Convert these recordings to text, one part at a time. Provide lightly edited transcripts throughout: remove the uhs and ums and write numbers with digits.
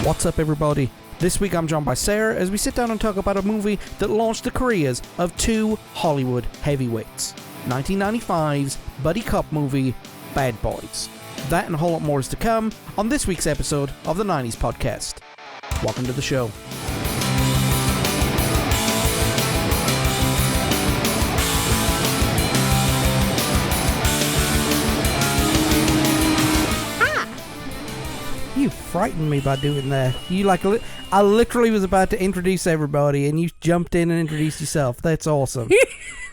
What's up, everybody? This week I'm joined by Sarah as we sit down and talk about a movie that launched the careers of two Hollywood heavyweights. 1995's buddy cop movie, Bad Boys. That and a whole lot more is to come on this week's episode of the 90s podcast. Welcome to the show. You frightened me by doing that. I literally was about to introduce everybody, and you jumped in and introduced yourself. That's awesome.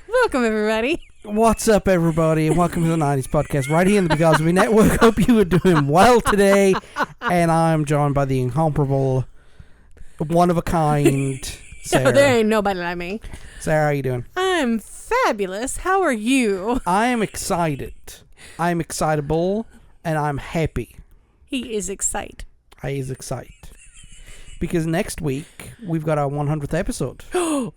Welcome, everybody. What's up, everybody, and welcome to the 90s podcast, right here in the Because of Me Network. Hope you are doing well today, and I'm joined by the incomparable, one-of-a-kind Sarah. No, there ain't nobody like me. Sarah, how you doing? I'm fabulous. How are you? I am excited. I'm excitable, and I'm happy. He is excited. I is excited. Because next week, we've got our 100th episode. Ooh.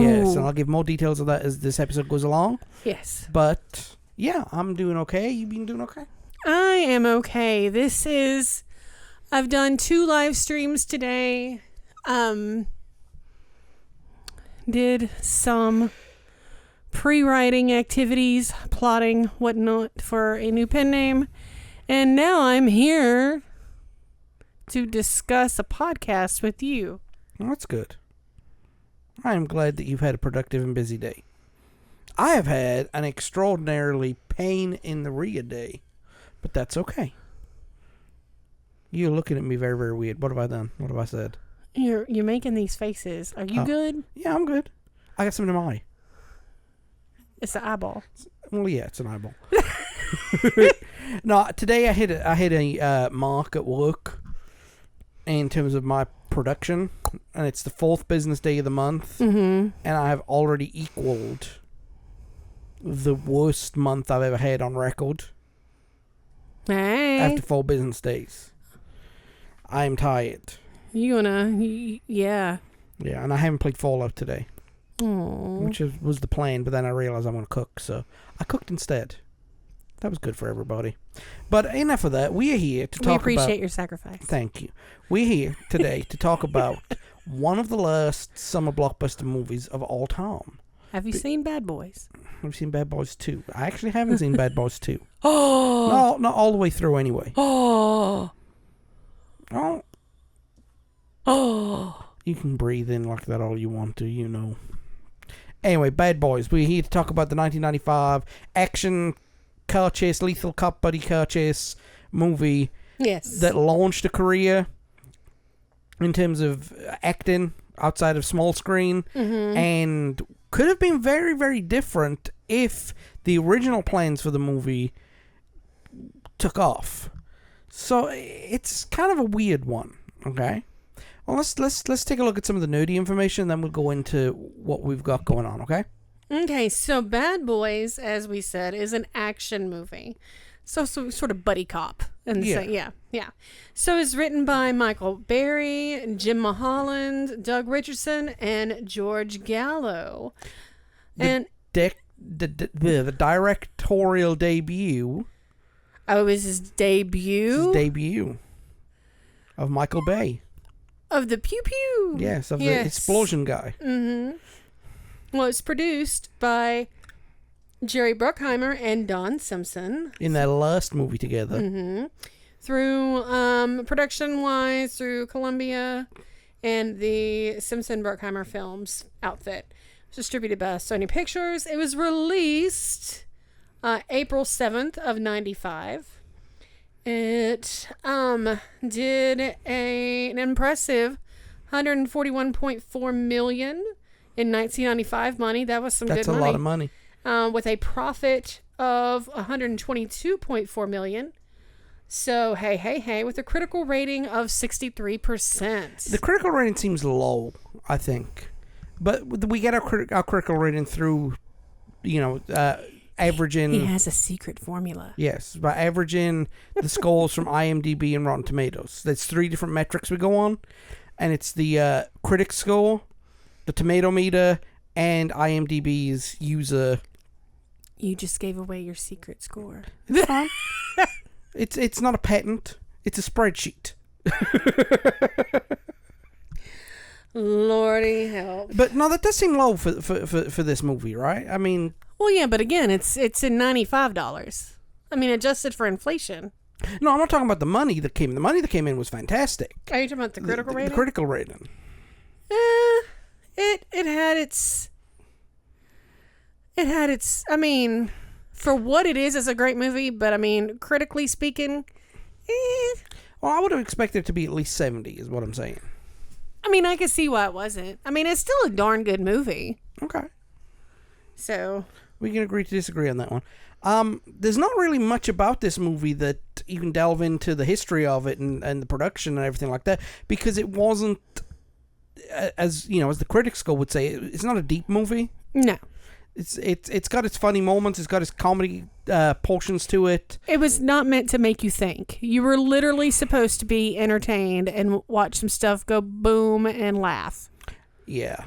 Yes, and I'll give more details of that as this episode goes along. Yes. But, yeah, I'm doing okay. You been doing okay? I am okay. I've done 2 live streams today. Did some pre-writing activities, plotting, whatnot, for a new pen name. And now I'm here to discuss a podcast with you. Well, that's good. I am glad that you've had a productive and busy day. I have had an extraordinarily pain in the rear day, but that's okay. You're looking at me very, very weird. What have I done? What have I said? You're making these faces. Are you good? Yeah, I'm good. I got something in my eye. It's an eyeball. Well, yeah, it's an eyeball. No, today I hit a mark at work in terms of my production, and it's the 4th business day of the month, and I have already equaled the worst month I've ever had on record. Hey. After 4 business days. I am tired. Yeah, and I haven't played Fallout today. Aww. Which was the plan, but then I realized I'm going to cook, so I cooked instead. That was good for everybody. But enough of that. We are here to talk about... We appreciate your sacrifice. Thank you. We're here today to talk about one of the last summer blockbuster movies of all time. Have you seen Bad Boys? I've seen Bad Boys 2. I actually haven't seen Bad Boys 2. Oh! No, not all the way through anyway. Oh! Oh! You can breathe in like that all you want to, you know. Anyway, Bad Boys. We're here to talk about the 1995 action car chase, lethal cop buddy car chase movie. Yes. That launched a career in terms of acting outside of small screen, and could have been very, very different if the original plans for the movie took off. So it's kind of a weird one. Okay. Well, let's take a look at some of the nerdy information, then we'll go into what we've got going on, okay? Okay, so Bad Boys, as we said, is an action movie. So sort of buddy cop. Yeah. So it's written by Michael Berry, Jim Mulholland, Doug Richardson, and George Gallo. The directorial debut. Oh, it was his debut? His debut of Michael Bay. Of the Pew Pew. Yes, the explosion guy. Well, it's produced by Jerry Bruckheimer and Don Simpson. In their last movie together. Through, production-wise, through Columbia and the Simpson-Bruckheimer Films outfit. It's distributed by Sony Pictures. It was released April 7th of 95. It did an impressive $141.4 million in 1995 money. That was some good money. That's a lot of money. With a profit of $122.4 million. So, hey, with a critical rating of 63%. The critical rating seems low, I think. But we get our critical rating through, averaging... He has a secret formula. Yes, by averaging the scores from IMDb and Rotten Tomatoes. That's 3 different metrics we go on. And it's the critic score, the tomato meter, and IMDb's user... You just gave away your secret score. It's fine. It's not a patent. It's a spreadsheet. Lordy help. But no, that does seem low for this movie, right? I mean... Well, yeah, but again, it's in $95. I mean, adjusted for inflation. No, I'm not talking about the money that came in. The money that came in was fantastic. Are you talking about the critical rating? The critical rating. It had its... I mean, for what it is, it's a great movie, but I mean, critically speaking, Well, I would have expected it to be at least 70, is what I'm saying. I mean, I can see why it wasn't. I mean, it's still a darn good movie. Okay. So... We can agree to disagree on that one. There's not really much about this movie that you can delve into the history of it and the production and everything like that, because it wasn't, as the critics would say, it's not a deep movie. No. It's got its funny moments. It's got its comedy portions to it. It was not meant to make you think. You were literally supposed to be entertained and watch some stuff go boom and laugh. Yeah.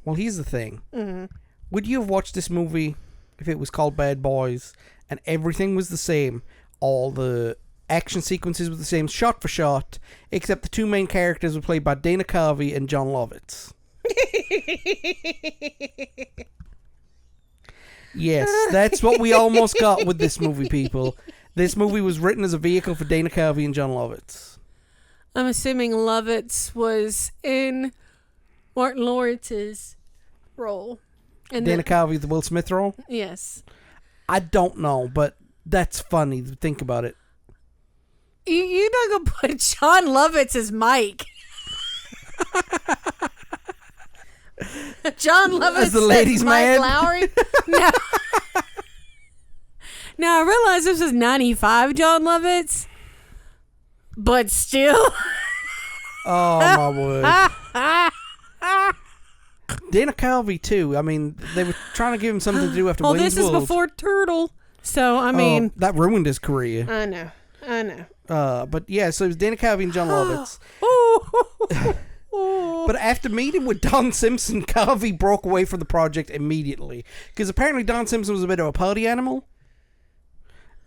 Well, here's the thing. Mm-hmm. Would you have watched this movie if it was called Bad Boys and everything was the same? All the action sequences were the same, shot for shot, except the two main characters were played by Dana Carvey and John Lovitz. Yes, that's what we almost got with this movie, people. This movie was written as a vehicle for Dana Carvey and John Lovitz. I'm assuming Lovitz was in Martin Lawrence's role. And Dana Carvey, the Will Smith role? Yes. I don't know, but that's funny to think about it. You're not going to put John Lovitz as Mike. John Lovitz as the ladies' man. Mike Lowry? No. Now, I realize this is 95 John Lovitz, but still. Oh, my word. Dana Carvey, too. I mean, they were trying to give him something to do after Wayne's this is World. before Turtle. So, I mean. That ruined his career. I know. But yeah, so it was Dana Carvey and John Lovitz. But after meeting with Don Simpson, Carvey broke away from the project immediately. Because apparently Don Simpson was a bit of a party animal.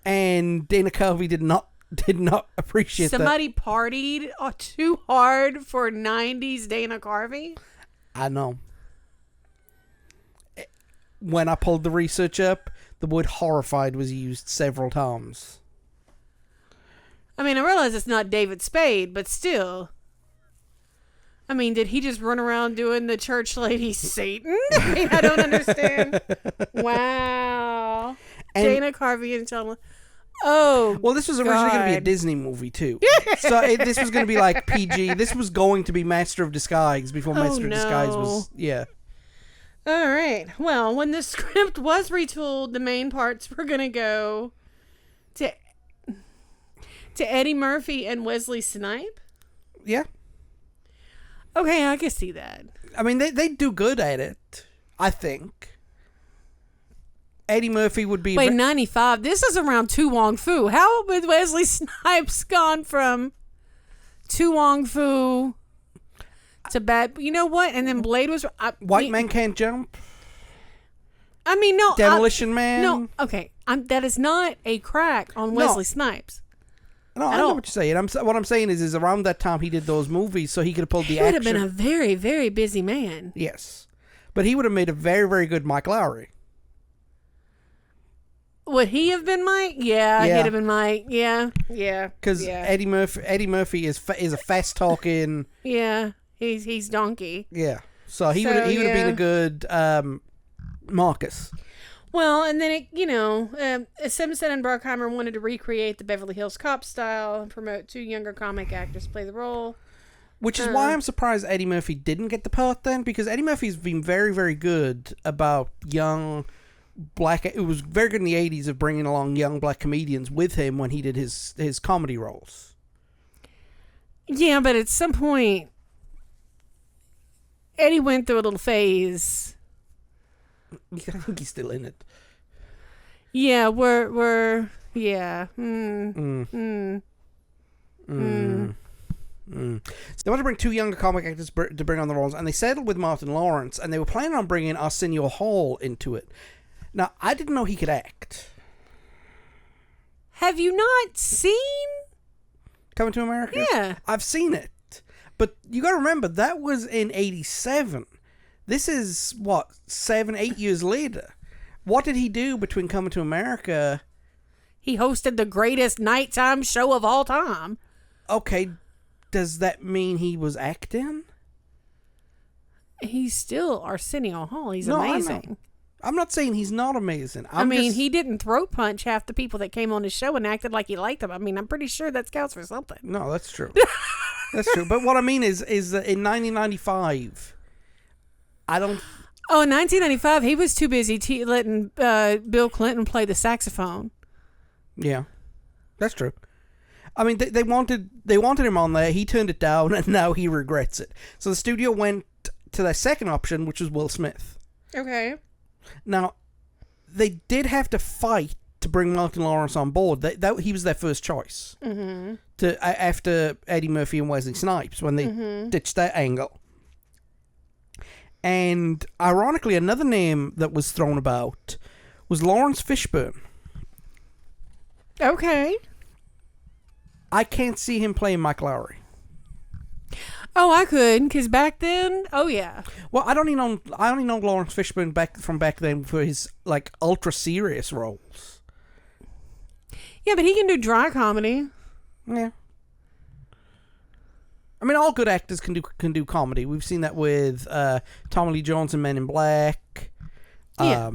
And Dana Carvey did not appreciate Somebody partied too hard for 90s Dana Carvey? I know. When I pulled the research up, the word horrified was used several times. I mean, I realize it's not David Spade, but still. I mean, did he just run around doing the church lady Satan? I mean, I don't understand. Wow. And Dana Carvey and John. Oh, well, this was originally going to be a Disney movie, too. So this was going to be like PG. This was going to be Master of Disguise before Master of Disguise was, yeah. All right. Well, when the script was retooled, the main parts were going to go to Eddie Murphy and Wesley Snipes. Yeah. Okay, I can see that. I mean, they do good at it, I think. Eddie Murphy would be... Wait, 95. This is around Tu Wong Fu. How would Wesley Snipes gone from Tu Wong Fu to bad... You know what? And then Blade was... White Man Can't Jump? I mean, no. Demolition Man? No, okay. That is not a crack on Wesley Snipes. No, I know what you're saying. What I'm saying is around that time he did those movies, so he could have pulled the action. He would have been a very, very busy man. Yes. But he would have made a very, very good Mike Lowry. Would he have been Mike? Yeah, he'd have been Mike. Yeah. Because Eddie Murphy is a fast talking. Yeah, he's donkey. Yeah, so he would have been a good Marcus. Well, and then Simpson and Bruckheimer wanted to recreate the Beverly Hills Cop style and promote two younger comic actors to play the role. Which is why I'm surprised Eddie Murphy didn't get the part then, because Eddie Murphy's been very, very good about young black... It was very good in the 80s of bringing along young black comedians with him when he did his comedy roles. Yeah, but at some point, Eddie went through a little phase. I think he's still in it. Yeah, we're yeah. So they wanted to bring two younger comic actors to bring on the roles, and they settled with Martin Lawrence, and they were planning on bringing Arsenio Hall into it. Now, I didn't know he could act. Have you not seen? Coming to America? Yeah. I've seen it. But you got to remember, that was in 87. This is, 7, 8 years later. What did he do between Coming to America? He hosted the greatest nighttime show of all time. Okay, does that mean he was acting? He's still Arsenio Hall. He's amazing. I'm not saying he's not amazing. He didn't throat punch half the people that came on his show and acted like he liked them. I mean, I'm pretty sure that counts for something. No, that's true. That's true. But what I mean is that in 1995, I don't... Oh, in 1995, he was too busy letting Bill Clinton play the saxophone. Yeah, that's true. I mean, they wanted him on there. He turned it down, and now he regrets it. So the studio went to their second option, which was Will Smith. Okay. Now, they did have to fight to bring Martin Lawrence on board. He was their first choice. Mm-hmm. After Eddie Murphy and Wesley Snipes, when they ditched that angle. And ironically, another name that was thrown about was Lawrence Fishburne. Okay. I can't see him playing Mike Lowry. Oh, I could, because back then, oh yeah. Well, I only know Lawrence Fishburne back then for his like ultra serious roles. Yeah, but he can do dry comedy. Yeah. I mean, all good actors can do comedy. We've seen that with Tommy Lee Jones in Men in Black. Yeah.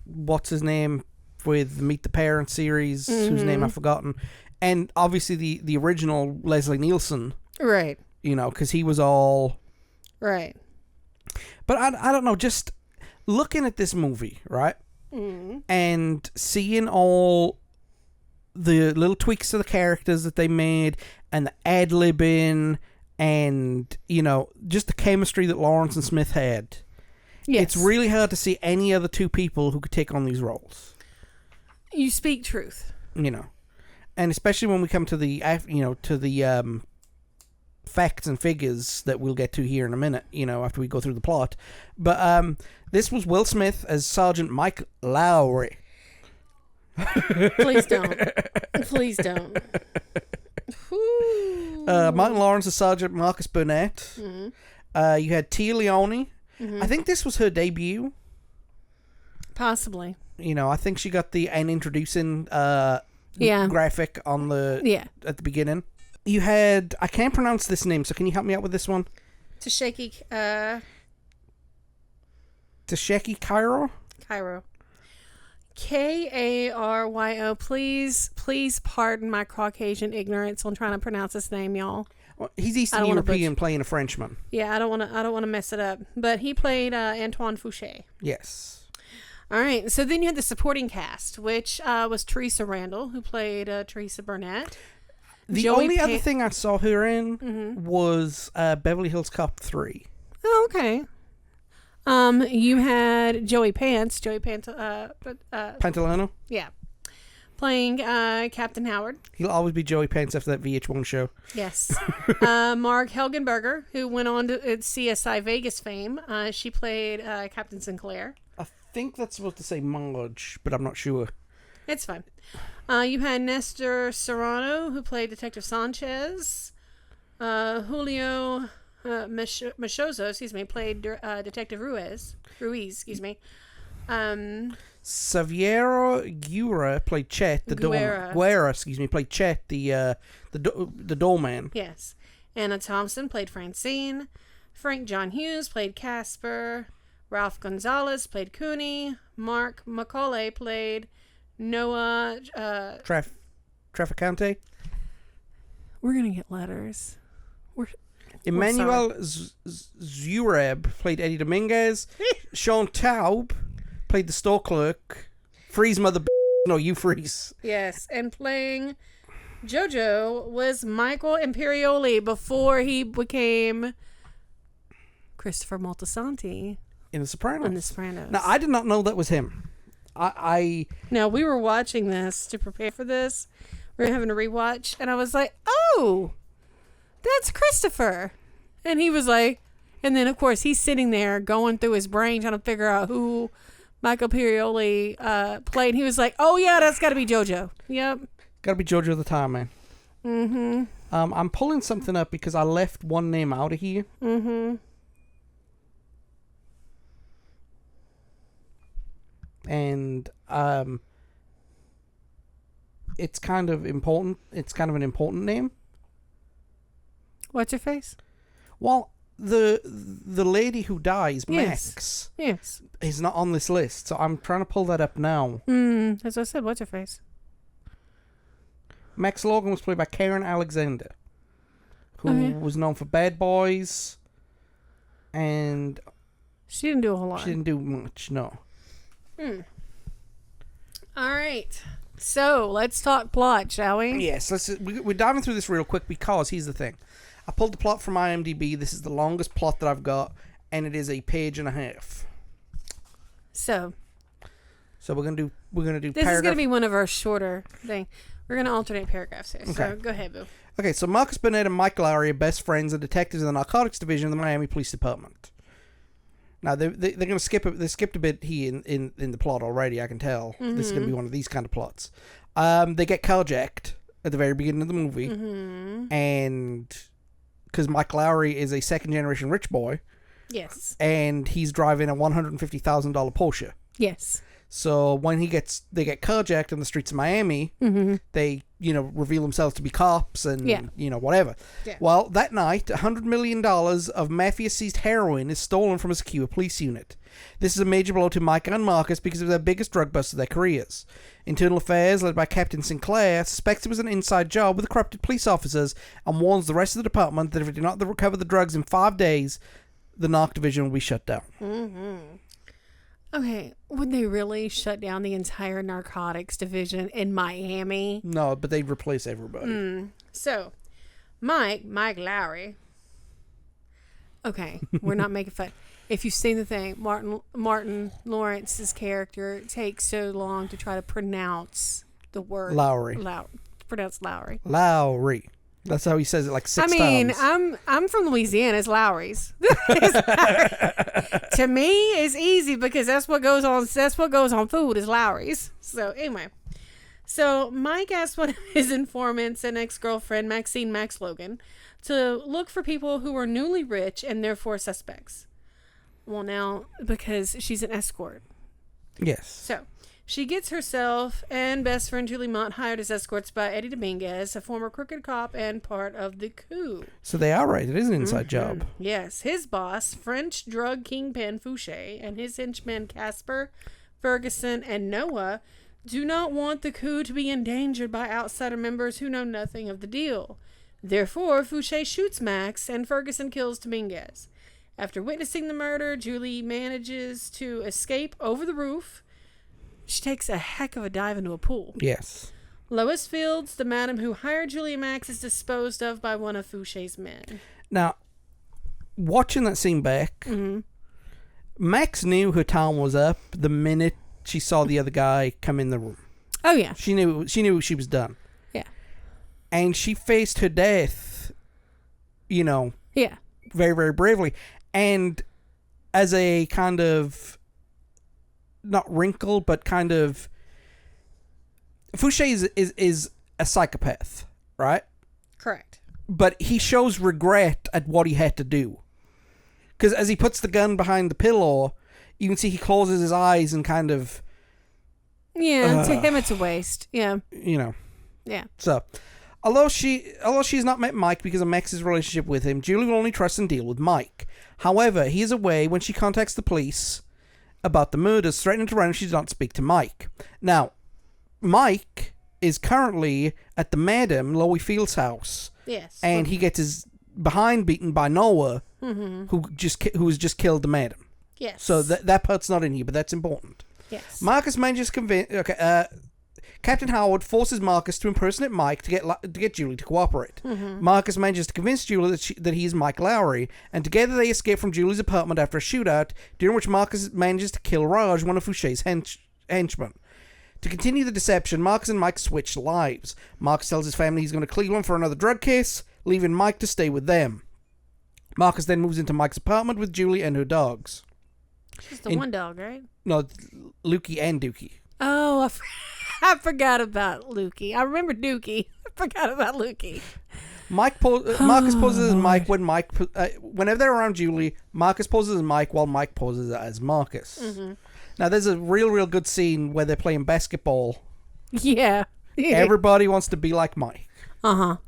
What's his name with the Meet the Parents series, whose name I've forgotten, and obviously the original Leslie Nielsen. Right. You know, because he was all... Right. But I don't know, just looking at this movie, right? And seeing all the little tweaks to the characters that they made, and the ad-libbing, and, you know, just the chemistry that Lawrence and Smith had. Yes. It's really hard to see any other two people who could take on these roles. You speak truth. You know. And especially when we come to the, facts and figures that we'll get to here in a minute, you know, after we go through the plot. But this was Will Smith as Sergeant Mike Lowry. Please don't. Please don't. Martin Lawrence as Sergeant Marcus Burnett. Mm-hmm. You had Tia Leone. Mm-hmm. I think this was her debut. Possibly. You know, I think she got an introducing graphic on at the beginning. You had, I can't pronounce this name, so can you help me out with this one? Tasheki Cairo? Cairo. Karyo. Please pardon my Caucasian ignorance on trying to pronounce this name, y'all. Well, he's Eastern European playing a Frenchman. Yeah, I don't want to mess it up. But he played Antoine Fouché. Yes. All right. So then you had the supporting cast, which was Teresa Randall, who played Teresa Burnett. The only other thing I saw her in was Beverly Hills Cop 3. Oh, okay. You had Joey Pants. Pantalano? Yeah. Playing Captain Howard. He'll always be Joey Pants after that VH1 show. Yes. Marg Helgenberger, who went on to CSI Vegas fame. She played Captain Sinclair. I think that's supposed to say Marge, but I'm not sure. It's fine. You had Nestor Serrano, who played Detective Sanchez. Julio Machoso, played Detective Ruiz, Saviero Guerra played Chet, the doorman. Guerra, played Chet, the doorman. Yes. Anna Thompson played Francine. Frank John Hughes played Casper. Ralph Gonzalez played Cooney. Mark Macaulay played Noah Traficante. We're gonna get letters. Emmanuel Zureb played Eddie Dominguez. Sean Taub played the store clerk. Freeze mother. No, you freeze. Yes, and playing JoJo was Michael Imperioli before he became Christopher Moltisanti in The Sopranos. Now, I did not know that was him. Now, we were watching this to prepare for this. We were having a rewatch, and I was like, oh, that's Christopher. And he was like, and then, of course, he's sitting there going through his brain trying to figure out who Michael Imperioli played. He was like, oh, yeah, that's got to be JoJo. Yep. Got to be JoJo the Time Man. Mm-hmm. I'm pulling something up because I left one name out of here. Mm-hmm. And it's kind of important. It's kind of an important name. What's your face? Well, the lady who dies, Yes. Max, Yes. is not on this list, so I'm trying to pull that up now. As I said, what's your face? Max Logan was played by Karen Alexander, who was known for Bad Boys, and she didn't do a whole lot. She didn't do much, no. All right. So, let's talk plot, shall we? Yes, we're diving through this real quick because here's the thing. I pulled the plot from IMDb. This is the longest plot that I've got, and it is a page and a half. So we're gonna do. This is gonna be one of our shorter thing. We're gonna alternate paragraphs here. Okay. So go ahead, Boo. Okay, so Marcus Burnett and Mike Lowry are best friends and detectives in the narcotics division of the Miami Police Department. Now they're gonna skip. They skipped a bit here in the plot already. I can tell this is gonna be one of these kind of plots. They get carjacked at the very beginning of the movie, and because Mike Lowry is a second-generation rich boy. Yes. And he's driving a $150,000 Porsche. Yes. So when they get carjacked in the streets of Miami, they, reveal themselves to be cops and, whatever. Yeah. Well, that night, $100 million of mafia-seized heroin is stolen from a secure police unit. This is a major blow to Mike and Marcus because it was their biggest drug bust of their careers. Internal Affairs, led by Captain Sinclair, suspects it was an inside job with corrupted police officers and warns the rest of the department that if it did not recover the drugs in 5 days, the narc division will be shut down. Okay, would they really shut down the entire narcotics division in Miami? No, but they'd replace everybody. So, Mike Lowry. Okay, we're not making fun. If you've seen the thing, Martin Lawrence's character takes so long to try to pronounce the word Lowry. Pronounce Lowry. Lowry. That's how he says it like 6 times. I'm from Louisiana. It's Lowry's. To me, it's easy because that's what goes on. That's what goes on food is Lowry's. So anyway, Mike asked one of his informants and ex-girlfriend Maxine Max Logan to look for people who were newly rich and therefore suspects. Well, now because she's an escort. Yes. So she gets herself and best friend Julie Mott hired as escorts by Eddie Dominguez, a former crooked cop and part of the coup. So they are right. It is an inside job. Yes. His boss, French drug kingpin Fouché, and his henchmen Casper, Ferguson, and Noah do not want the coup to be endangered by outsider members who know nothing of the deal. Therefore, Fouché shoots Max and Ferguson kills Dominguez. After witnessing the murder, Julie manages to escape over the roof. She takes a heck of a dive into a pool. Yes. Lois Fields, the madam who hired Julie Max, is disposed of by one of Fouché's men. Now, watching that scene back, Max knew her time was up the minute she saw the other guy come in the room. Oh, yeah. She knew she was done. Yeah. And she faced her death, Yeah. very, very bravely. And as a kind of, not wrinkle, but kind of, Fouché is a psychopath, right? Correct. But he shows regret at what he had to do. Because as he puts the gun behind the pillow, you can see he closes his eyes and kind of... Yeah, to him it's a waste. Yeah. Yeah. So, although she's not met Mike because of Max's relationship with him, Julie will only trust and deal with Mike. However, he is away when she contacts the police about the murders, threatening to run if she does not speak to Mike. Now, Mike is currently at the Madam Loie Fields' house. Yes. And he gets his behind beaten by Noah, who has just killed the Madam. Yes. So that part's not in here, but that's important. Yes. Marcus manages to convince... Captain Howard forces Marcus to impersonate Mike to get Julie to cooperate. Marcus manages to convince Julie that he is Mike Lowry, and together they escape from Julie's apartment after a shootout, during which Marcus manages to kill Raj, one of Fouché's henchmen. To continue the deception, Marcus and Mike switch lives. Marcus tells his family he's going to Cleveland for another drug case, leaving Mike to stay with them. Marcus then moves into Mike's apartment with Julie and her dogs. Just the one dog, right? No, Lukey and Dookie. Oh, I forgot about Lukey. I remember Dookie. I Forgot about Lukey. Marcus poses as Mike whenever they're around Julie. Marcus poses as Mike while Mike poses as Marcus. Mm-hmm. Now, there's a real good scene where they're playing basketball. Yeah. Everybody wants to be like Mike.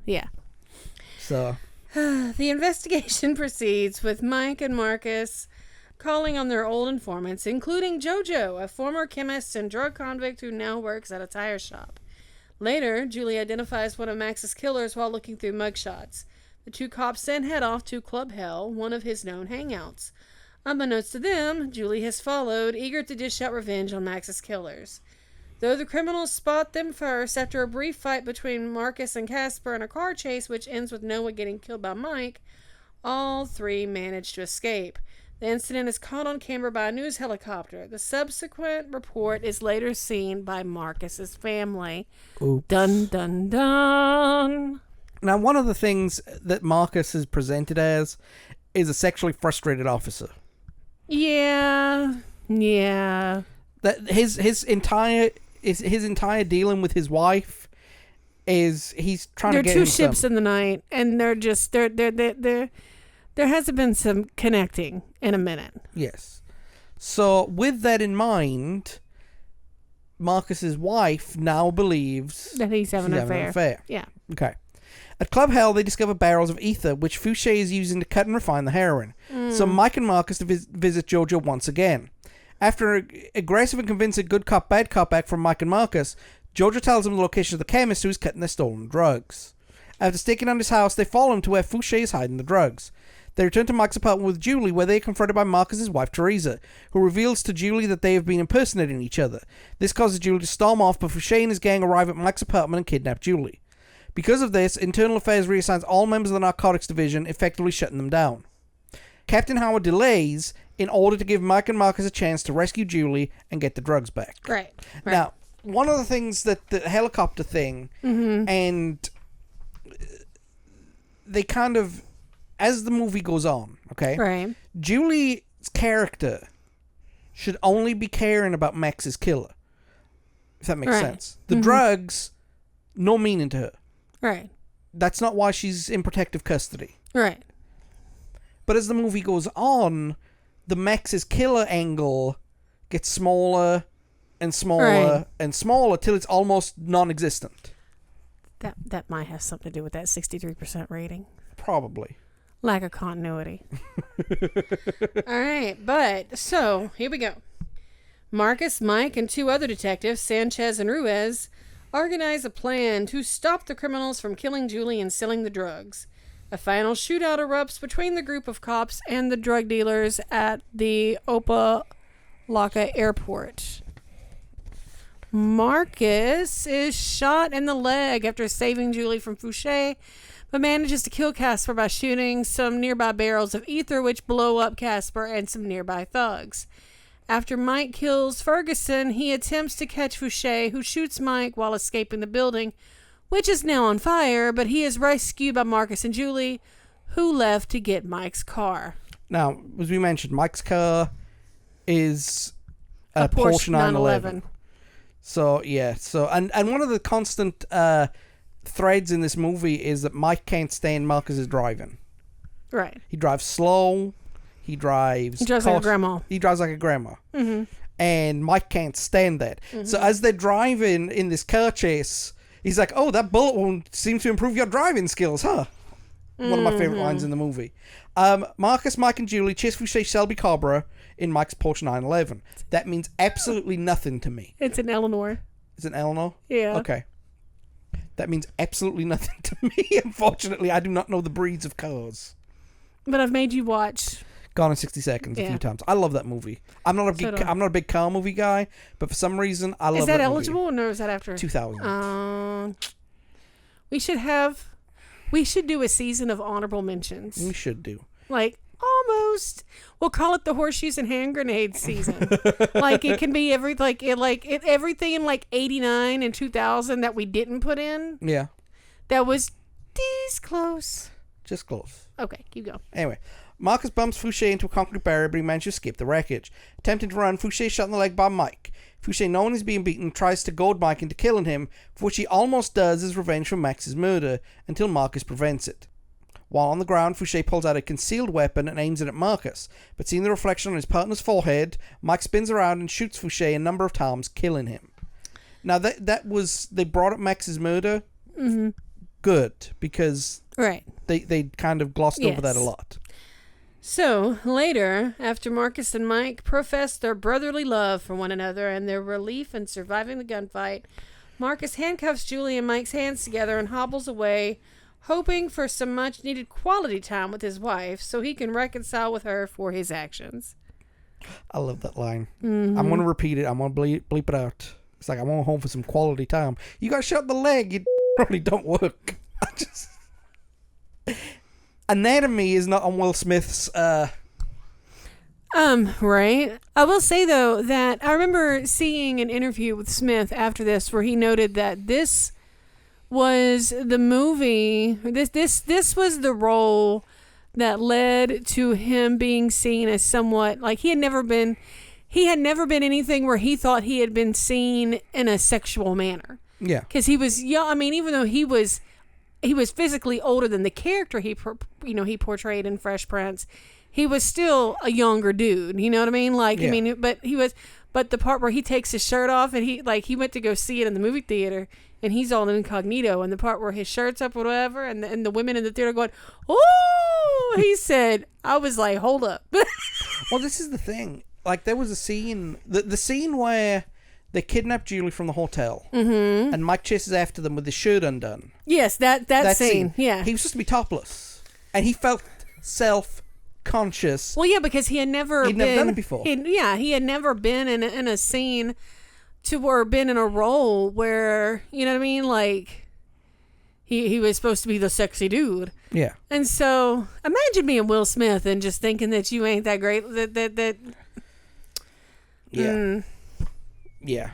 Yeah. So the investigation proceeds with Mike and Marcus calling on their old informants, including Jojo, a former chemist and drug convict who now works at a tire shop. Later, Julie identifies one of Max's killers while looking through mugshots. The two cops then head off to Club Hell, one of his known hangouts. Unbeknownst to them, Julie has followed, eager to dish out revenge on Max's killers. Though the criminals spot them first, after a brief fight between Marcus and Casper in a car chase, which ends with Noah getting killed by Mike, all three manage to escape. The incident is caught on camera by a news helicopter. The subsequent report is later seen by Marcus's family. Oops. Dun, dun, dun. Now, one of the things that Marcus is presented as is a sexually frustrated officer. Yeah. That his entire dealing with his wife is he's trying to get They're him two ships in the night, and they're there hasn't been some connecting in a minute. Yes. So with that in mind, Marcus's wife now believes that he's having an affair. Yeah. Okay. At Club Hell, they discover barrels of ether, which Fouché is using to cut and refine the heroin. So Mike and Marcus visit Jojo once again. After an aggressive and convincing good cop, bad cop act from Mike and Marcus, Jojo tells them the location of the chemist who is cutting their stolen drugs. After sticking on his house, they follow him to where Fouché is hiding the drugs. They return to Mike's apartment with Julie, where they are confronted by Marcus's wife, Teresa, who reveals to Julie that they have been impersonating each other. This causes Julie to storm off, but Fouché and his gang arrive at Mike's apartment and kidnap Julie. Because of this, Internal Affairs reassigns all members of the Narcotics Division, effectively shutting them down. Captain Howard delays in order to give Mike and Marcus a chance to rescue Julie and get the drugs back. Right. Now, one of the things that the helicopter thing, and they kind of, as the movie goes on, okay? Right. Julie's character should only be caring about Max's killer. If that makes sense. The drugs, no meaning to her. Right. That's not why she's in protective custody. Right. But as the movie goes on, the Max's killer angle gets smaller and smaller and smaller till it's almost non-existent. That might have something to do with that 63% rating. Probably. Lack of continuity. All right, but so here we go. Marcus, Mike, and two other detectives, Sanchez and Ruiz, organize a plan to stop the criminals from killing Julie and selling the drugs. A final shootout erupts between the group of cops and the drug dealers at the Opa-locka airport. Marcus is shot in the leg after saving Julie from Fouché, but manages to kill Casper by shooting some nearby barrels of ether, which blow up Casper and some nearby thugs. After Mike kills Ferguson, he attempts to catch Fouché, who shoots Mike while escaping the building, which is now on fire, but he is rescued by Marcus and Julie, who left to get Mike's car. Now, as we mentioned, Mike's car is a Porsche 911. So, yeah. So, and one of the constant threads in this movie is that Mike can't stand Marcus's driving. Right. He drives slow. He drives like a grandma. He drives like a grandma. Mm-hmm. And Mike can't stand that. Mm-hmm. So as they're driving in this car chase, he's like, "Oh, that bullet wound seems to improve your driving skills, huh?" One of my favorite lines in the movie. Marcus, Mike, and Julie chase Fouché Shelby Cobra in Mike's Porsche 911. That means absolutely nothing to me. It's in Eleanor. Is it Eleanor? Yeah. Okay. That means absolutely nothing to me. Unfortunately, I do not know the breeds of cars. But I've made you watch Gone in 60 Seconds a few times. I love that movie. I'm not a big car movie guy, but for some reason I love that movie. Is that eligible or is that after 2000? We should do a season of honorable mentions. We should do. Like almost. We'll call it the horseshoes and hand grenades season. Like it can be everything in like 89 and 2000 that we didn't put in. Yeah. That was this close. Just close. Okay, keep going. Anyway, Marcus bumps Fouché into a concrete barrier, but he manages to escape the wreckage. Attempting to run, Fouché is shot in the leg by Mike. Fouché, knowing he's being beaten, tries to goad Mike into killing him, for which he almost does as revenge for Max's murder, until Marcus prevents it. While on the ground, Fouché pulls out a concealed weapon and aims it at Marcus, but seeing the reflection on his partner's forehead, Mike spins around and shoots Fouché a number of times, killing him. Now, that was... They brought up Max's murder. Mm-hmm. Good, because they kind of glossed over that a lot. So, later, after Marcus and Mike profess their brotherly love for one another and their relief in surviving the gunfight, Marcus handcuffs Julie and Mike's hands together and hobbles away, hoping for some much-needed quality time with his wife so he can reconcile with her for his actions. I love that line. Mm-hmm. I'm going to repeat it. I'm going to bleep it out. It's like, I want home for some quality time. You got shot in the leg. You probably don't work. Anatomy is not on Will Smith's right. I will say though that I remember seeing an interview with Smith after this where he noted that this was the movie, this was the role that led to him being seen as somewhat like he had never been anything where he thought he had been seen in a sexual manner. Yeah. Cuz he was young. I mean, even though he was physically older than the character he portrayed in Fresh Prince, he was still a younger dude. You know what I mean? Like, yeah. I mean, but the part where he takes his shirt off and he went to go see it in the movie theater and he's all incognito, and the part where his shirt's up or whatever, and the women in the theater going, "Oh," he said, I was like, hold up. Well, this is the thing. Like, there was a scene, the scene where they kidnap Julie from the hotel, mm-hmm. and Mike chases after them with his shirt undone. Yes, that scene. Yeah, he was supposed to be topless, and he felt self-conscious. Well, yeah, because he'd never done it before. He had never been in a scene or been in a role where, you know what I mean, like he was supposed to be the sexy dude. Yeah, and so imagine being Will Smith and just thinking that you ain't that great. That. Yeah. Yeah.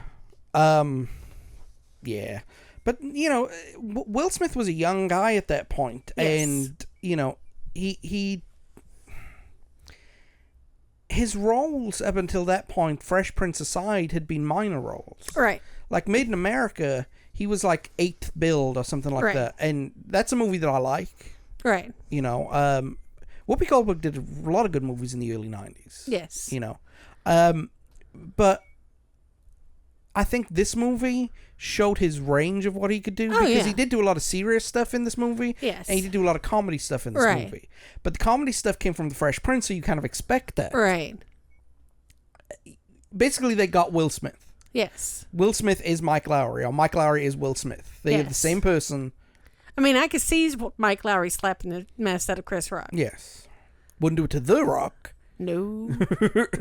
Yeah. But, you know, Will Smith was a young guy at that point. Yes. And, you know, his roles up until that point, Fresh Prince aside, had been minor roles. Right. Like Made in America, he was like 8th build or something like that. And that's a movie that I like. Right. You know, Whoopi Goldberg did a lot of good movies in the early 90s. Yes. You know. But I think this movie showed his range of what he could do, because he did do a lot of serious stuff in this movie. Yes. And he did do a lot of comedy stuff in this movie. But the comedy stuff came from The Fresh Prince, so you kind of expect that. Right. Basically, they got Will Smith. Yes. Will Smith is Mike Lowry, or Mike Lowry is Will Smith. They are the same person. I mean, I could see Mike Lowry slapping the mess out of Chris Rock. Yes. Wouldn't do it to The Rock. No.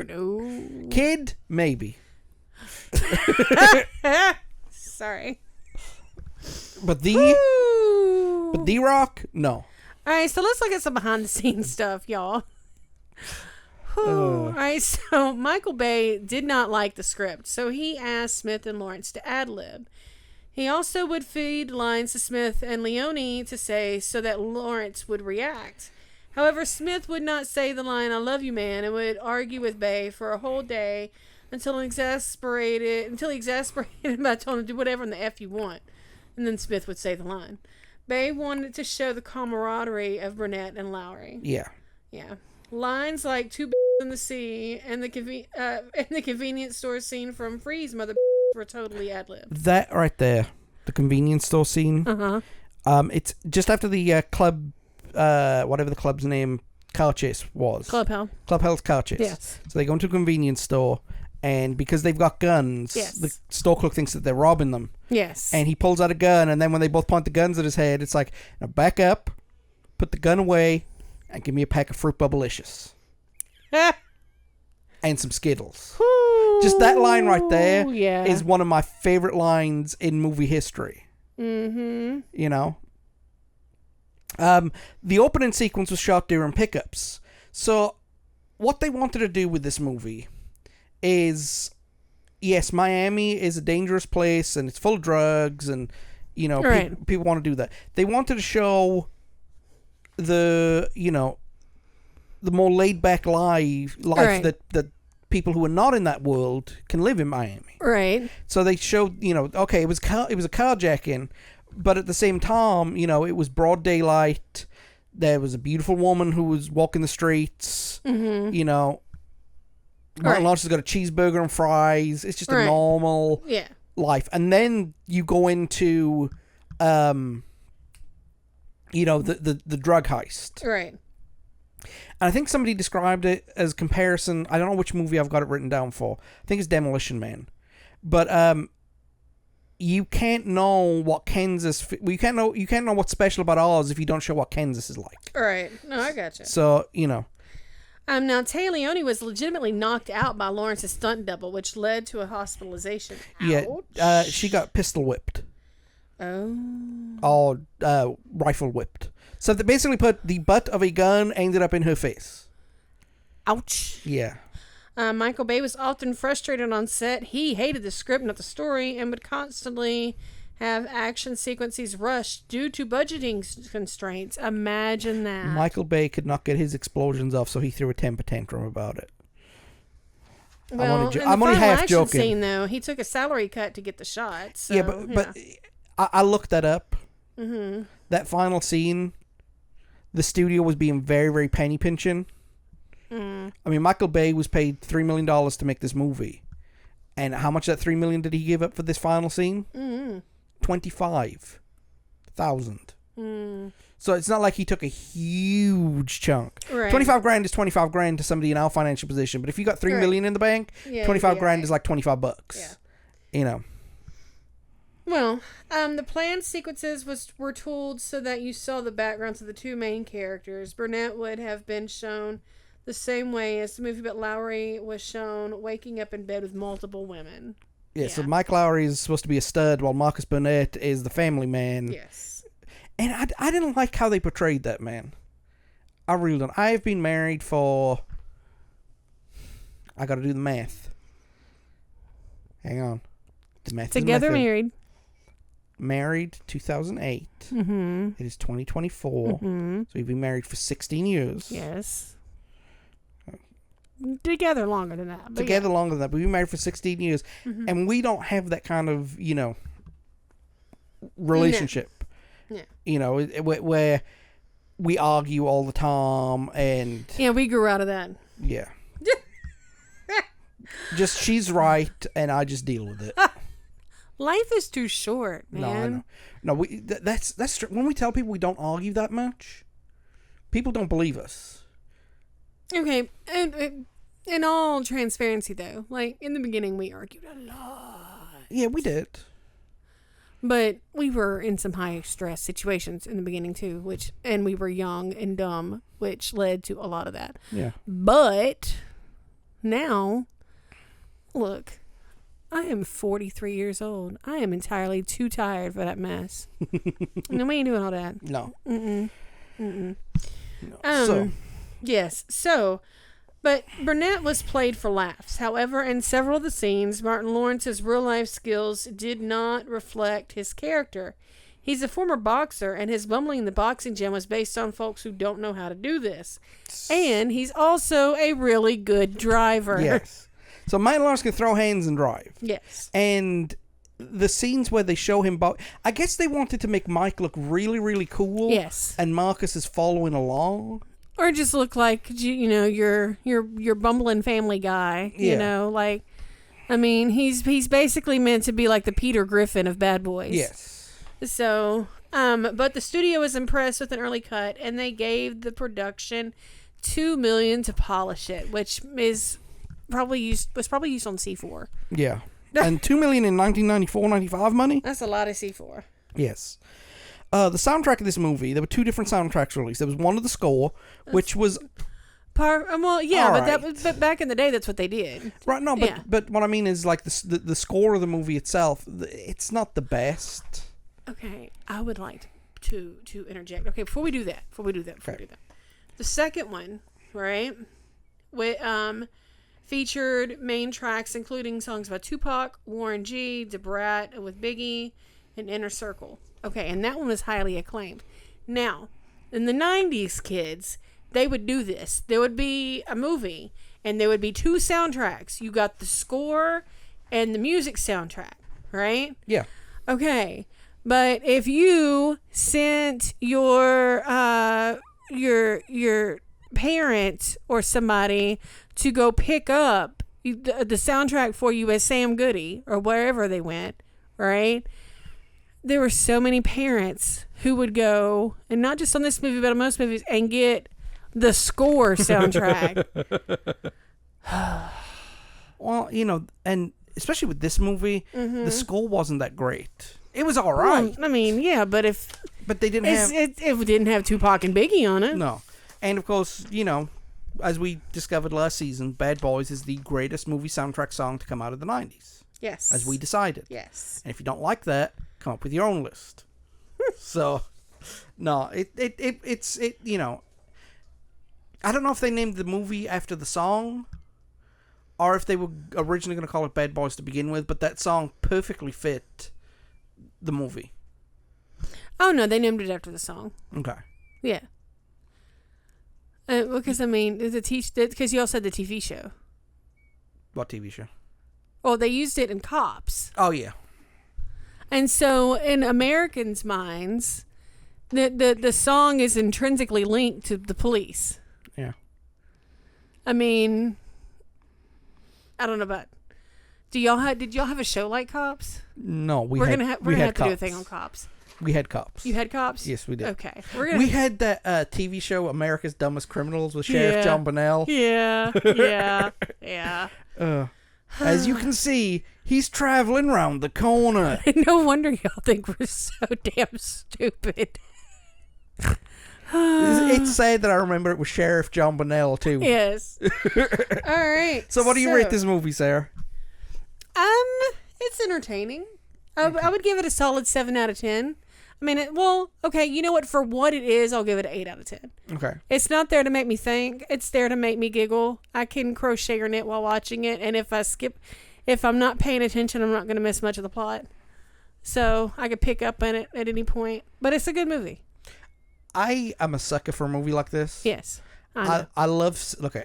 No. Kid, maybe. Sorry. But The Rock, no. All right, so let's look at some behind the scenes stuff, y'all. All right, so Michael Bay did not like the script, so he asked Smith and Lawrence to ad-lib. He also would feed lines to Smith and Leone to say so that Lawrence would react. However, Smith would not say the line, "I love you, man," and would argue with Bay for a whole day until he exasperated by telling him to do whatever in the F you want. And then Smith would say the line. Bay wanted to show the camaraderie of Burnett and Lowry. Yeah. Yeah. Lines like two in the sea and the convenience store scene from Freeze Mother were totally ad-libbed. That right there, the convenience store scene. Uh-huh. It's just after the club, whatever the club's name, car chase was. Club Hell. Club Hell's car chase. Yes. So they go into a convenience store, and because they've got guns, the store clerk thinks that they're robbing them. Yes. And he pulls out a gun, and then when they both point the guns at his head, it's like, now back up, put the gun away, and give me a pack of Fruit Bubblicious. And some Skittles. Ooh, just that line right there is one of my favorite lines in movie history. Mm-hmm. You know? The opening sequence was shot during pickups. So, what they wanted to do with this movie is, yes, Miami is a dangerous place, and it's full of drugs, and, you know, people want to do that. They wanted to show the more laid-back life that people who are not in that world can live in Miami. Right. So they showed, okay, it was a carjacking, but at the same time, it was broad daylight. There was a beautiful woman who was walking the streets. Mm-hmm. Martin Lawrence has got a cheeseburger and fries. It's just a normal life. And then you go into, the drug heist. Right. And I think somebody described it as comparison. I don't know which movie I've got it written down for. I think it's Demolition Man. But you can't know what Kansas. You can't know what's special about Oz if you don't show what Kansas is like. Right. No, I gotcha. So now Taglioni was legitimately knocked out by Lawrence's stunt double, which led to a hospitalization. Ouch. Yeah. She got pistol whipped. Oh. Or rifle whipped. So they basically put the butt of a gun ended up in her face. Ouch. Yeah. Michael Bay was often frustrated on set. He hated the script, not the story, and would constantly have action sequences rushed due to budgeting constraints. Imagine that. Michael Bay could not get his explosions off, so he threw a temper tantrum about it. Well, I'm only half joking. Scene, though, he took a salary cut to get the shots. So, yeah, but I looked that up. Mm-hmm. That final scene, the studio was being very, very penny pinching. Mm. I mean, Michael Bay was paid $3 million to make this movie. And how much of that $3 million did he give up for this final scene? $25,000. Mm. So it's not like he took a huge chunk. Right. $25,000 is $25,000 to somebody in our financial position. But if you got $3 million in the bank, $25,000 is like $25. Yeah. Well, the planned sequences were told so that you saw the backgrounds of the two main characters. Burnett would have been shown the same way as the movie, but Lowry was shown waking up in bed with multiple women. Yeah, so Mike Lowry is supposed to be a stud while Marcus Burnett is the family man. Yes. And I didn't like how they portrayed that man. I really don't. I have been married for... I got to do the math. Hang on. The math Together married. Married 2008. Mm-hmm. It is 2024. Mm-hmm. So we've been married for 16 years. Yes. Together longer than that. Longer than that. But we've been married for 16 years. Mm-hmm. And we don't have that kind of, relationship. No. Where we argue all the time and... Yeah, we grew out of that. Yeah. Just she's right and I just deal with it. Life is too short, man. No, I know. No, that's when we tell people we don't argue that much, people don't believe us. Okay, and in all transparency, though, like in the beginning, we argued a lot. Yeah, we did. But we were in some high stress situations in the beginning too, and we were young and dumb, which led to a lot of that. Yeah. But now, look. I am 43 years old. I am entirely too tired for that mess. No, we ain't doing all that. No. No. Yes. So, but Burnett was played for laughs. However, in several of the scenes, Martin Lawrence's real-life skills did not reflect his character. He's a former boxer, and his bumbling in the boxing gym was based on folks who don't know how to do this. And he's also a really good driver. Yes. So Martin Lawrence can throw hands and drive. Yes. And the scenes where they show him... I guess they wanted to make Mike look really, really cool. Yes. And Marcus is following along. Or just look like, your bumbling family guy. Yeah. He's basically meant to be like the Peter Griffin of Bad Boys. Yes. So, but the studio was impressed with an early cut, and they gave the production $2 million to polish it, which was probably used on C4. Yeah. And $2 million in 1994-95 money? That's a lot of C4. Yes. The soundtrack of this movie, there were two different soundtracks released. There was one of the score, which was... but back in the day, that's what they did. Right, no, but what I mean is, like, the score of the movie itself, it's not the best. Okay, I would like to interject. Okay, before we do that. The second one, right, featured main tracks including songs by Tupac, Warren G, Da Brat with Biggie, and Inner Circle. Okay, and that one was highly acclaimed. Now, in the 90s, kids, they would do this. There would be a movie, and there would be 2 soundtracks. You got the score and the music soundtrack, right? Yeah. Okay. But if you sent your parent or somebody to go pick up the soundtrack for you as Sam Goody or wherever they went, right? There were so many parents who would go, and not just on this movie, but on most movies, and get the score soundtrack. Well, and especially with this movie, the score wasn't that great. It was all right. Well, I mean, yeah, but they didn't have... It didn't have Tupac and Biggie on it. No. And, of course, as we discovered last season, Bad Boys is the greatest movie soundtrack song to come out of the 90s. Yes. As we decided. Yes. And if you don't like that, come up with your own list. So, no, it's I don't know if they named the movie after the song, or if they were originally going to call it Bad Boys to begin with, but that song perfectly fit the movie. Oh, no, they named it after the song. Okay. Yeah. Because, because you all said the TV show. What TV show? Oh, they used it in Cops. Oh, yeah. And so, in Americans' minds, the song is intrinsically linked to the police. Yeah. I mean, I don't know about... Did y'all have a show like Cops? No, we're gonna have to do a thing on Cops. We had Cops. You had Cops? Yes, we did. Okay. We had that TV show, America's Dumbest Criminals, with Sheriff John Bonnell. Yeah. Yeah. As you can see, he's traveling round the corner. No wonder y'all think we're so damn stupid. It's sad that I remember it was Sheriff John Bonnell, too. Yes. All right. So what do you rate this movie, Sarah? It's entertaining. I would give it a solid 7 out of 10. I mean, okay, you know what? For what it is, I'll give it an 8 out of 10. Okay. It's not there to make me think. It's there to make me giggle. I can crochet or knit while watching it, and if I'm not paying attention, I'm not going to miss much of the plot. So I could pick up on it at any point. But it's a good movie. I am a sucker for a movie like this. Yes. I love... Look,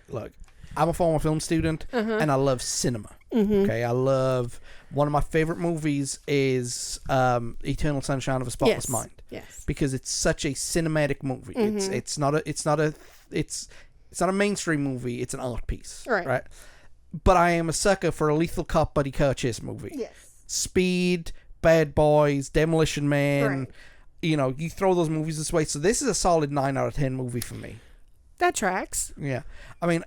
I'm a former film student, and I love cinema. Mm-hmm. Okay, I love... One of my favorite movies is Eternal Sunshine of a Spotless Mind. Yes. Because it's such a cinematic movie. Mm-hmm. It's not a mainstream movie. It's an art piece. Right. But I am a sucker for a lethal cop buddy car chase movie. Yes. Speed, Bad Boys, Demolition Man. Right. You throw those movies this way. So this is a solid 9 out of 10 movie for me. That tracks. Yeah. I mean,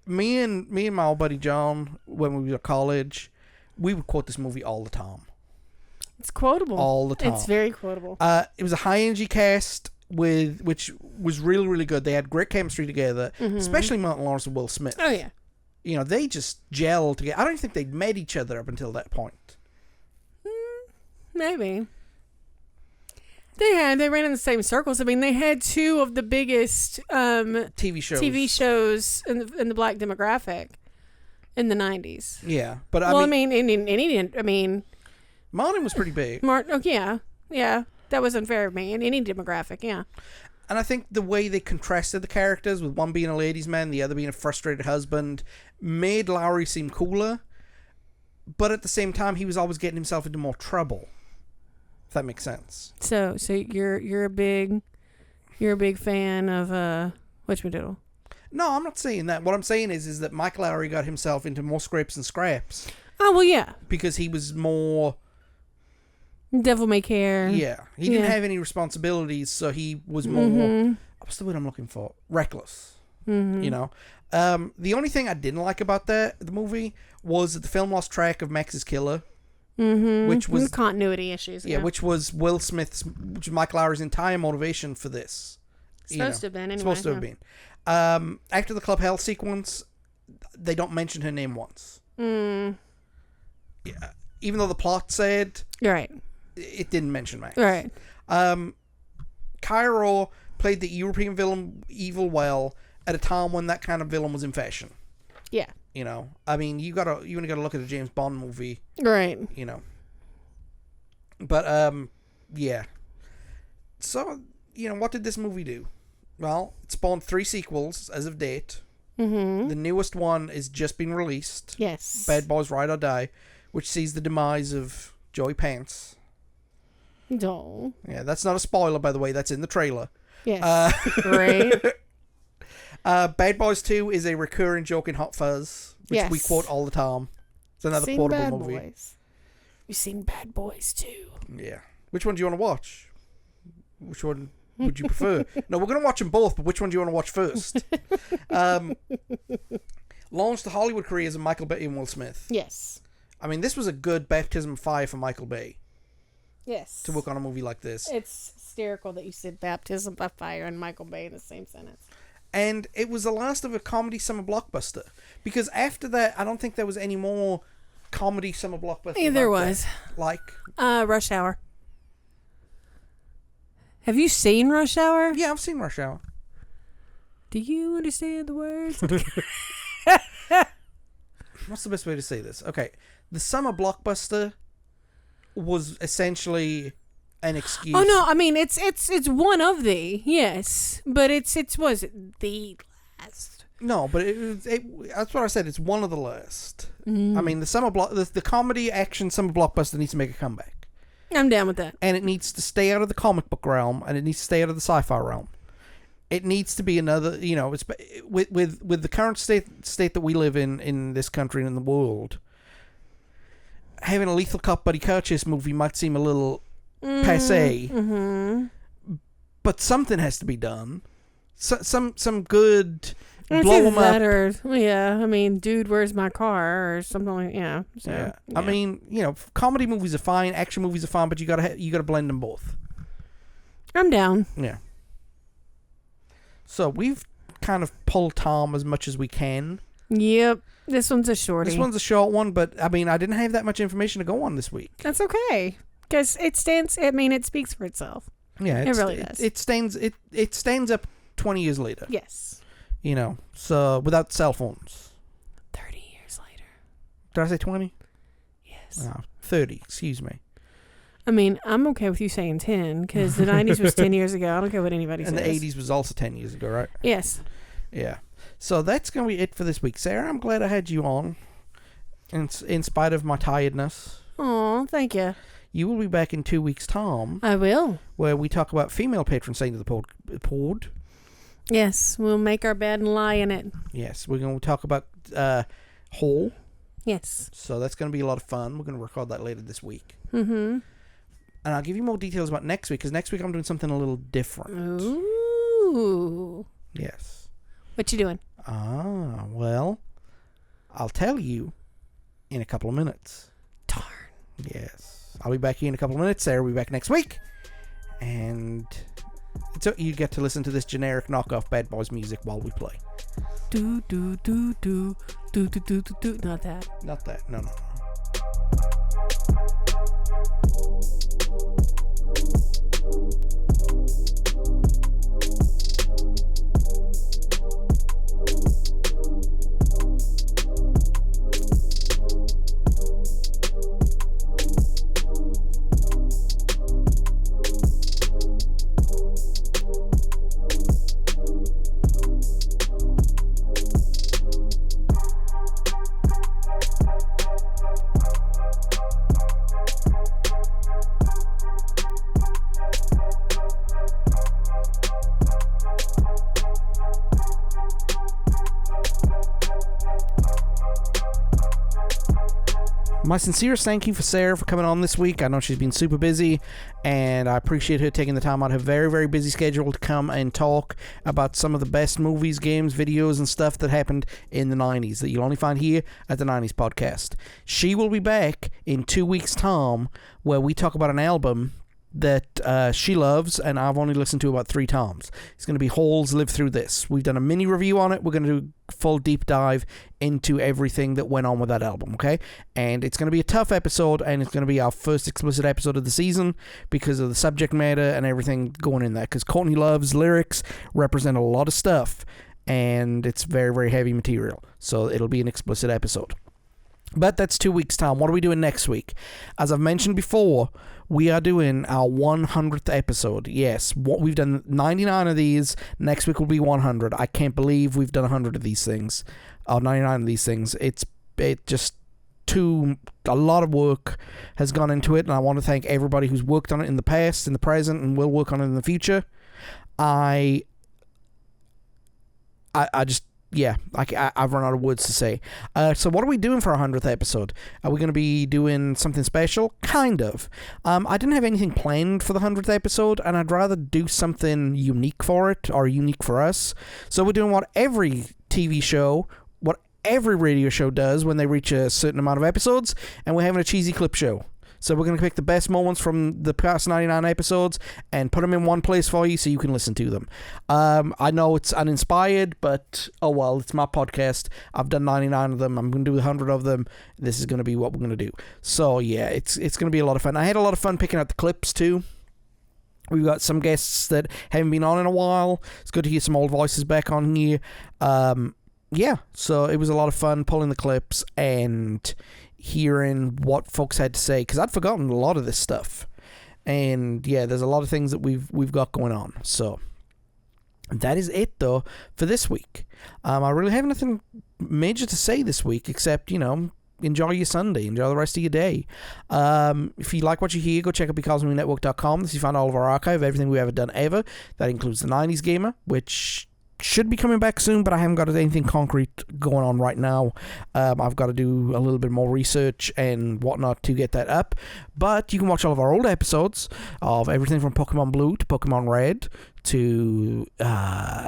me and my old buddy John, when we were at college, we would quote this movie all the time. It's quotable. All the time. It's very quotable. It was a high energy cast which was really, really good. They had great chemistry together, especially Martin Lawrence and Will Smith. Oh, yeah. They just gelled together. I don't even think they'd met each other up until that point. Maybe. They ran in the same circles. I mean, they had 2 of the biggest TV shows in the black demographic in the 90s. Yeah, but Martin was pretty big. Yeah, that was unfair of me in any demographic. Yeah, and I think the way they contrasted the characters, with one being a ladies' man, the other being a frustrated husband, made Lowry seem cooler. But at the same time, he was always getting himself into more trouble. If that makes sense. So you're a big fan of Whatchamadoodle. No, I'm not saying that. What I'm saying is that Mike Lowry got himself into more scrapes and scraps. Oh, well, yeah. Because he was more... Devil may care. Yeah. He didn't have any responsibilities, so he was more... What's the word I'm looking for? Reckless. Mm-hmm. The only thing I didn't like about the movie was that the film lost track of Max's killer. Mm-hmm. Which was... continuity issues. Yeah, which was which was Mike Lowry's entire motivation for this. Supposed to have been, anyway. Supposed to have been. After the Club Hell sequence, they don't mention her name once. Yeah, even though the plot said... Right. It didn't mention Max. Right. Cairo played the European villain evil well at a time when that kind of villain was in fashion. Yeah. I mean, you only gotta look at a James Bond movie. Right. But, yeah. So, what did this movie do? Well, it spawned 3 sequels as of date. Mm-hmm. The newest one is just been released. Yes. Bad Boys Ride or Die, which sees the demise of Joey Pants. No. Yeah, that's not a spoiler, by the way. That's in the trailer. Yes. Great. Bad Boys 2 is a recurring joke in Hot Fuzz, which we quote all the time. It's another seen quotable Bad movie. Boys. You've seen Bad Boys too. Yeah. Which one do you want to watch? Which one would you prefer? No, we're going to watch them both, but which one do you want to watch first? Launched the Hollywood careers of Michael Bay and Will Smith. Yes. I mean, this was a good baptism of fire for Michael Bay. Yes. To work on a movie like this. It's hysterical that you said baptism by fire and Michael Bay in the same sentence. And it was the last of a comedy summer blockbuster. Because after that, I don't think there was any more comedy summer blockbuster. Yeah, there was. Like? Rush Hour. Have you seen Rush Hour? Yeah, I've seen Rush Hour. Do you understand the words? What's the best way to say this? Okay. The summer blockbuster was essentially an excuse. Oh no, I mean it's one of the, yes, but it was the last. No, but that's what I said. It's one of the last. I mean, the comedy action summer blockbuster needs to make a comeback. I'm down with that. And it needs to stay out of the comic book realm, and it needs to stay out of the sci-fi realm. It needs to be another, it's with the current state that we live in this country and in the world. Having a Lethal Cop Buddy Curtis movie might seem a little passé, but something has to be done. Some good blow them up. Or, yeah, I mean, dude, where's my car or something like So, yeah. I mean, comedy movies are fine, action movies are fine, but you gotta blend them both. I'm down. Yeah. So we've kind of pulled Tom as much as we can. Yep. This one's a shorty. This one's a short one, but I mean, I didn't have that much information to go on this week. That's okay, because it speaks for itself. Yeah, it really does. It stands up 20 years later. Yes. So without cell phones. 30 years later. Did I say 20? Yes. 30. Excuse me. I mean, I'm okay with you saying 10, because the 90s was 10 years ago. I don't care what anybody says. And the 80s was also 10 years ago, right? Yes. Yeah. So that's going to be it for this week. Sarah, I'm glad I had you on, in spite of my tiredness. Oh, thank you. You will be back in 2 weeks' time. I will. Where we talk about female patron saint of the pod. Yes, we'll make our bed and lie in it. Yes, we're going to talk about Hall. Yes. So that's going to be a lot of fun. We're going to record that later this week. Mm-hmm. And I'll give you more details about next week, because next week I'm doing something a little different. Ooh. Yes. What you doing? Well, I'll tell you in a couple of minutes. Darn. Yes. I'll be back here in a couple of minutes. Sarah will be back next week. And you get to listen to this generic knockoff Bad Boys music while we play. Do, do, do, do, do, do, do, do, do. Not that. Not that. No. My sincerest thank you for Sarah for coming on this week. I know she's been super busy, and I appreciate her taking the time out of her very, very busy schedule to come and talk about some of the best movies, games, videos, and stuff that happened in the 90s that you'll only find here at the 90s Podcast. She will be back in 2 weeks' time, where we talk about an album that she loves and I've only listened to about 3 times. It's going to be Halls Live Through This. We've done a mini review on it. We're going to do a full deep dive into everything that went on with that album, okay? And it's going to be a tough episode, and it's going to be our first explicit episode of the season because of the subject matter and everything going in that, because Courtney Love's lyrics represent a lot of stuff, and it's very, very heavy material. So it'll be an explicit episode. But that's 2 weeks' time. What are we doing next week? As I've mentioned before, we are doing our 100th episode. Yes, what we've done 99 of these. Next week will be 100. I can't believe we've done 100 of these things. 99 of these things. It just a lot of work has gone into it, and I want to thank everybody who's worked on it in the past, in the present, and will work on it in the future. I've run out of words to say. So what are we doing for our 100th episode? Are we going to be doing something special? Kind of. I didn't have anything planned for the 100th episode, and I'd rather do something unique for it, or unique for us. So we're doing what every TV show, what every radio show does when they reach a certain amount of episodes, and we're having a cheesy clip show. So we're going to pick the best moments from the past 99 episodes and put them in one place for you so you can listen to them. I know it's uninspired, but oh well, it's my podcast. I've done 99 of them. I'm going to do 100 of them. This is going to be what we're going to do. So yeah, it's going to be a lot of fun. I had a lot of fun picking out the clips too. We've got some guests that haven't been on in a while. It's good to hear some old voices back on here. Yeah, so it was a lot of fun pulling the clips and hearing what folks had to say, because I'd forgotten a lot of this stuff. And yeah, there's a lot of things that we've got going on. So that is it though for this week. I really have nothing major to say this week except, enjoy your Sunday, enjoy the rest of your day. If you like what you hear, go check out becausemaybepodcast.com. This you find all of our archive, everything we've ever done ever. That includes the 90s Gamer, which should be coming back soon, but I haven't got anything concrete going on right now. I've got to do a little bit more research and whatnot to get that up. But you can watch all of our old episodes of everything from Pokemon Blue to Pokemon Red to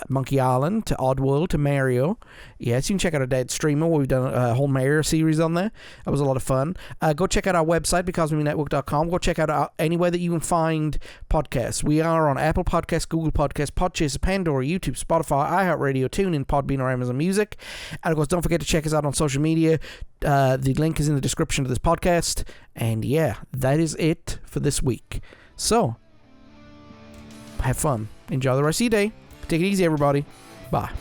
Monkey Island to Oddworld to Mario. Yes, you can check out our Dead Streamer where we've done a whole Mario series on there. That was a lot of fun. Go check out our website, becausemaybepodcast.com. Go check out anywhere that you can find podcasts. We are on Apple Podcasts, Google Podcasts, Podchaser, Pandora, YouTube, Spotify, iHeartRadio, TuneIn, Podbean, or Amazon Music. And of course, don't forget to check us out on social media. The link is in the description of this podcast. And yeah, that is it for this week. So, have fun. Enjoy the rest of your day. Take it easy, everybody. Bye.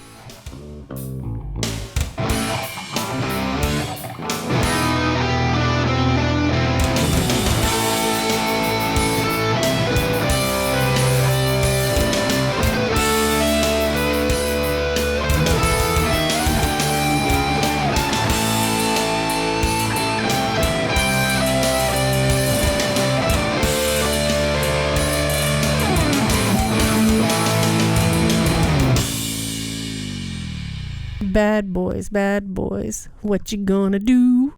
Bad boys, what you gonna do?